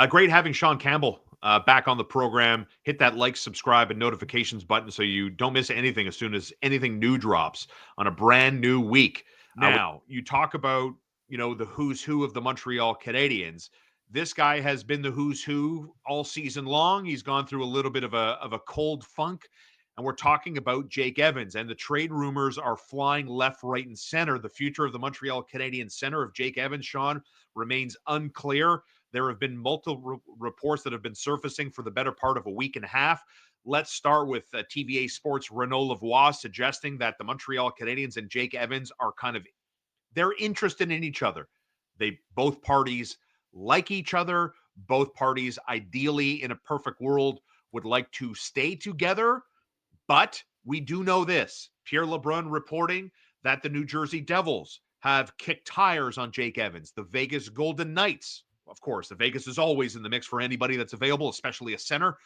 Great having Shaun Campbell back on the program. Hit that like, subscribe, and notifications button so you don't miss anything as soon as anything new drops on a brand new week. Now, you talk about, the who's who of the Montreal Canadiens. This guy has been the who's who all season long. He's gone through a little bit of a cold funk. And we're talking about Jake Evans, and the trade rumors are flying left, right, and center. The future of the Montreal Canadiens center of Jake Evans, Shaun, remains unclear. There have been multiple reports that have been surfacing for the better part of a week and a half. Let's start with TVA Sports' Renaud Lavoie suggesting that the Montreal Canadiens and Jake Evans are they're interested in each other. Both parties like each other. Both parties, ideally, in a perfect world, would like to stay together. But we do know this. Pierre LeBrun reporting that the New Jersey Devils have kicked tires on Jake Evans. The Vegas Golden Knights, of course, the Vegas is always in the mix for anybody that's available, especially a center.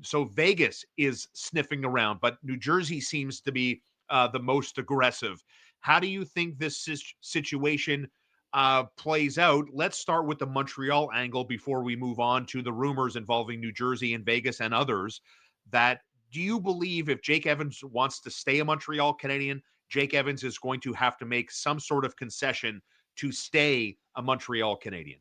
So Vegas is sniffing around, but New Jersey seems to be the most aggressive. How do you think this situation plays out? Let's start with the Montreal angle before we move on to the rumors involving New Jersey and Vegas and others. Do you believe if Jake Evans wants to stay a Montreal Canadian, Jake Evans is going to have to make some sort of concession to stay a Montreal Canadian?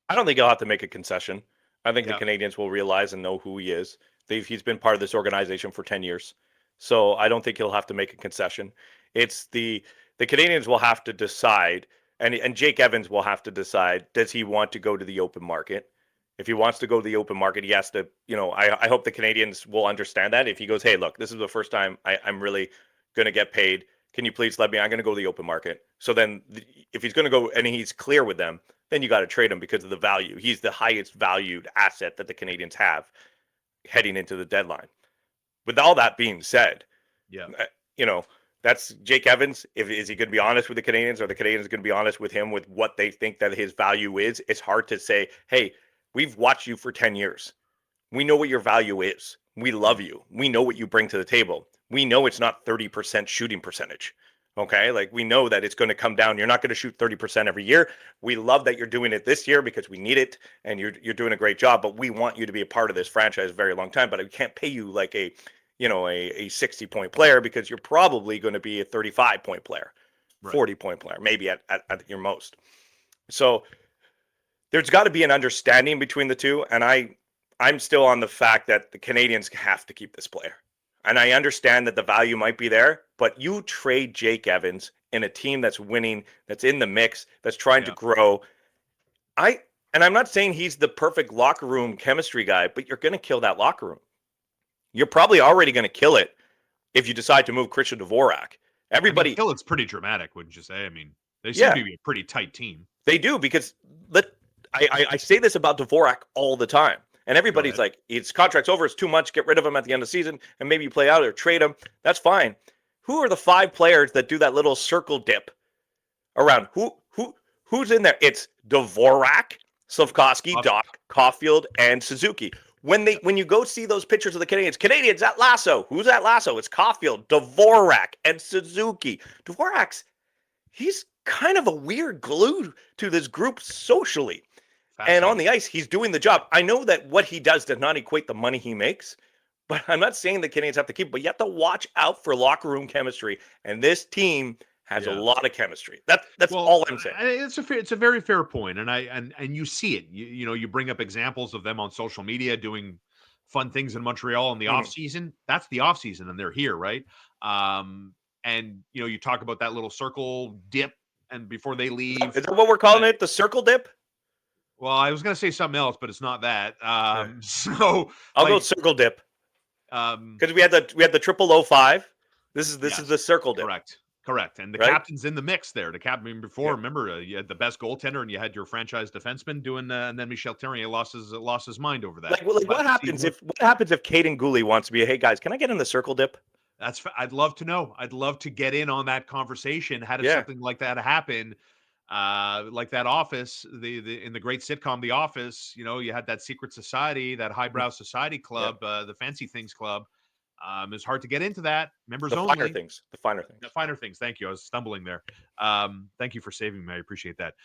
I don't think he'll have to make a concession. I think the Yeah. Canadians will realize and know who he is. He's been part of this organization for 10 years. So I don't think he'll have to make a concession. It's the Canadians will have to decide, and Jake Evans will have to decide, does he want to go to the open market? If he wants to go to the open market, he has to, I hope the Canadians will understand that. If he goes, hey, look, this is the first time I'm really going to get paid. Can you please let me? I'm going to go to the open market. So then if he's going to go and he's clear with them, then you got to trade him because of the value. He's the highest valued asset that the Canadians have heading into the deadline. With all that being said, Yeah. That's Jake Evans. Is he going to be honest with the Canadians? Or the Canadians going to be honest with him with what they think that his value is? It's hard to say, hey, we've watched you for 10 years. We know what your value is. We love you. We know what you bring to the table. We know it's not 30% shooting percentage. Okay, like we know that it's going to come down. You're not going to shoot 30% every year. We love that you're doing it this year because we need it, and you're doing a great job. But we want you to be a part of this franchise a very long time. But we can't pay you like a 60-point player because you're probably going to be a 35-point player, right. 40-point player, maybe at your most. So there's got to be an understanding between the two, and I'm still on the fact that the Canadians have to keep this player. And I understand that the value might be there, but you trade Jake Evans in a team that's winning, that's in the mix, that's trying to grow. And I'm not saying he's the perfect locker room chemistry guy, but you're going to kill that locker room. You're probably already going to kill it if you decide to move Christian Dvorak. Kill it's pretty dramatic, wouldn't you say? I mean, they seem to be a pretty tight team. They do, because I say this about Dvorak all the time. And everybody's like, his contract's over, it's too much, get rid of him at the end of the season, and maybe you play out or trade him. That's fine. Who are the 5 players that do that little circle dip around? Who's in there? It's Dvorak, Slafkovsky, Doc, Caulfield, and Suzuki. When you go see those pictures of the Canadians at Lasso, who's at Lasso? It's Caulfield, Dvorak, and Suzuki. Dvorak's, he's kind of a weird glue to this group socially. And on the ice, he's doing the job. I know that what he does not equate the money he makes, but I'm not saying the Canadians have to keep, but you have to watch out for locker room chemistry. And this team has a lot of chemistry. That's all I'm saying. It's a very fair point, and you see it. You bring up examples of them on social media doing fun things in Montreal in the off season. That's the off season, and they're here, right? And you talk about that little circle dip, and before they leave, is that what we're calling it? The circle dip? Well, I was going to say something else, but it's not that. So I'll go circle dip. Because we had the 0005. This is the circle dip. Correct. And the captain's in the mix there. The captain before, remember, you had the best goaltender and you had your franchise defenseman doing, and then Michel Therrien lost his mind over that. What happens if Caden Gooley wants to be, hey guys, can I get in the circle dip? I'd love to know. I'd love to get in on that conversation. How did something like that happen? Like that Office, in the great sitcom The Office, you had that secret society, that highbrow society club, the Fancy Things Club. It's hard to get into that. Members only. The finer things. Thank you. I was stumbling there. Thank you for saving me. I appreciate that.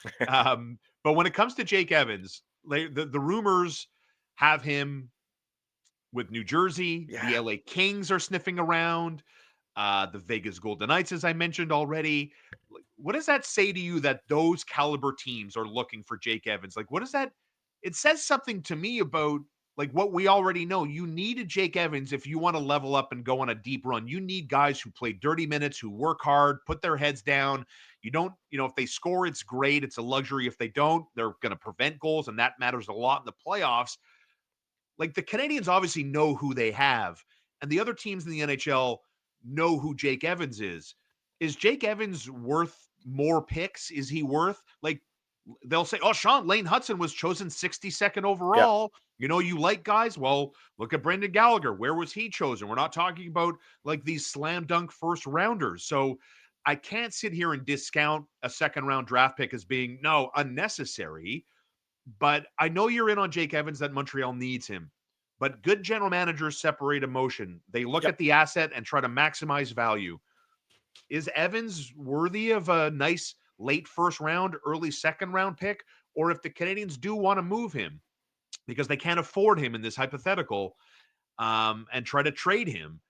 But when it comes to Jake Evans, the rumors have him with New Jersey. Yeah. The LA Kings are sniffing around. The Vegas Golden Knights, as I mentioned already. What does that say to you that those caliber teams are looking for Jake Evans? Like, what does that? It says something to me about like what we already know. You need a Jake Evans if you want to level up and go on a deep run. You need guys who play dirty minutes, who work hard, put their heads down. You don't, if they score, it's great. It's a luxury. If they don't, they're going to prevent goals, and that matters a lot in the playoffs. Like the Canadiens obviously know who they have, and the other teams in the NHL know who Jake Evans is. Is Jake Evans worth more picks? Is he worth like they'll say, oh, Shaun, Lane Hudson was chosen 62nd Yeah. overall. You like guys? Well, look at Brendan Gallagher. Where was he chosen? We're not talking about like these slam dunk first rounders. So I can't sit here and discount a second round draft pick as being unnecessary. But I know you're in on Jake Evans that Montreal needs him. But good general managers separate emotion. They look Yep. at the asset and try to maximize value. Is Evans worthy of a nice late first round, early second round pick? Or if the Canadiens do want to move him because they can't afford him in this hypothetical and try to trade him,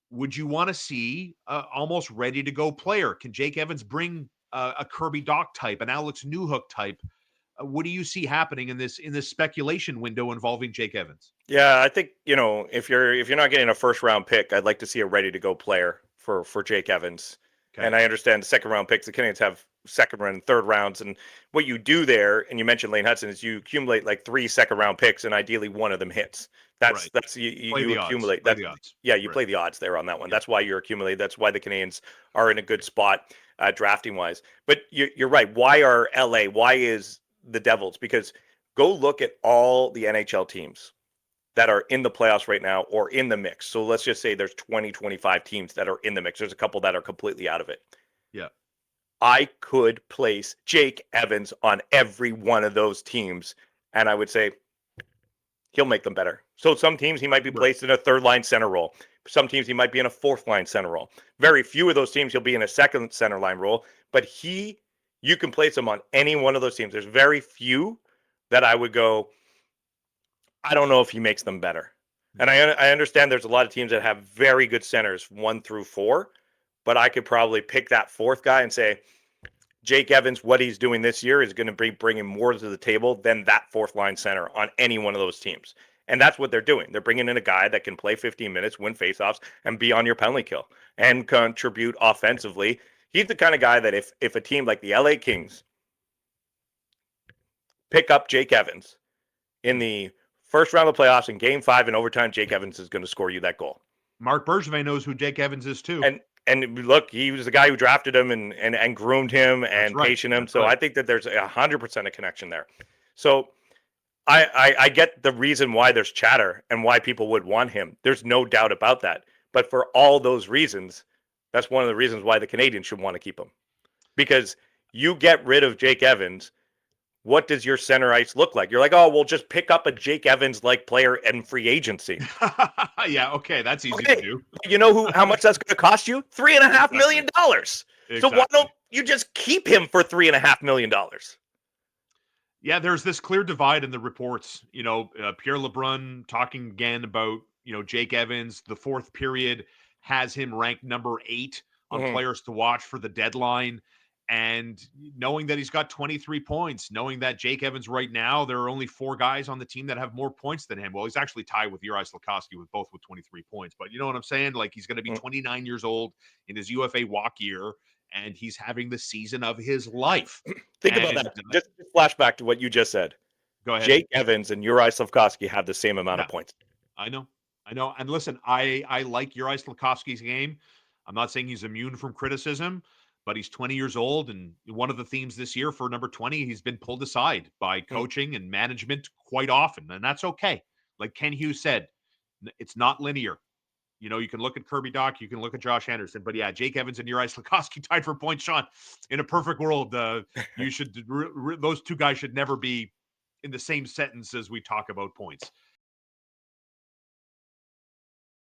would you want to see almost ready to go player? Can Jake Evans bring a Kirby Doc type, an Alex Newhook type? What do you see happening in this speculation window involving Jake Evans? Yeah, I think if you're not getting a first round pick, I'd like to see a ready to go player for Jake Evans. Okay. And I understand the second round picks. The Canadiens have second round, third rounds, and what you do there, and you mentioned Lane Hudson, is you accumulate like 3 second round picks, and ideally one of them hits. That's Right. you accumulate. Play the odds. Yeah, you Right. play the odds there on that one. Yeah. That's why you're accumulating. That's why the Canadiens are in a good spot drafting wise. But you're right. Why are LA? Why is the Devils? Because go look at all the NHL teams that are in the playoffs right now or in the mix. So let's just say there's 20, 25 teams that are in the mix. There's a couple that are completely out of it. Yeah. I could place Jake Evans on every one of those teams, and I would say he'll make them better. So some teams he might be placed in a third line center role. Some teams he might be in a fourth line center role. Very few of those teams he'll be in a second center line role, but you can place him on any one of those teams. There's very few that I would go, I don't know if he makes them better. And I understand there's a lot of teams that have very good centers 1 through 4, but I could probably pick that fourth guy and say, Jake Evans, what he's doing this year is going to be bringing more to the table than that fourth line center on any one of those teams. And that's what they're doing. They're bringing in a guy that can play 15 minutes, win faceoffs, and be on your penalty kill and contribute offensively. He's the kind of guy that if a team like the LA Kings pick up Jake Evans in the first round of the playoffs in Game 5 in overtime, Jake Evans is going to score you that goal. Mark Bergevin knows who Jake Evans is too. And look, he was the guy who drafted him and groomed him and patient him. So I think that there's 100% a connection there. So I get the reason why there's chatter and why people would want him. There's no doubt about that. But for all those reasons, that's one of the reasons why the Canadiens should want to keep him. Because you get rid of Jake Evans, what does your center ice look like? You're like, oh, we'll just pick up a Jake Evans-like player in free agency. Yeah, okay, that's easy to do. You know how much that's going to cost you? $3.5 million. Exactly. So why don't you just keep him for $3.5 million? Yeah, there's this clear divide in the reports. Pierre LeBrun talking again about, Jake Evans. The fourth period has him ranked number 8 on players to watch for the deadline. And knowing that he's got 23 points, knowing that Jake Evans right now, there are only 4 guys on the team that have more points than him. Well, he's actually tied with Juraj Slafkovsky with 23 points. But you know what I'm saying? Like, he's going to be 29 years old in his UFA walk year, and he's having the season of his life. Think about that. Just flashback to what you just said. Go ahead. Jake Evans and Juraj Slafkovsky have the same amount of points. I know. And listen, I like Juraj Slafkovsky's game. I'm not saying he's immune from criticism, but he's 20 years old, and one of the themes this year for number 20, he's been pulled aside by coaching and management quite often, and that's okay. Like Ken Hughes said, it's not linear. You can look at Kirby Doc, you can look at Josh Anderson, but yeah, Jake Evans and Juraj Slafkovsky tied for points. Shaun, in a perfect world, you should those two guys should never be in the same sentence as we talk about points.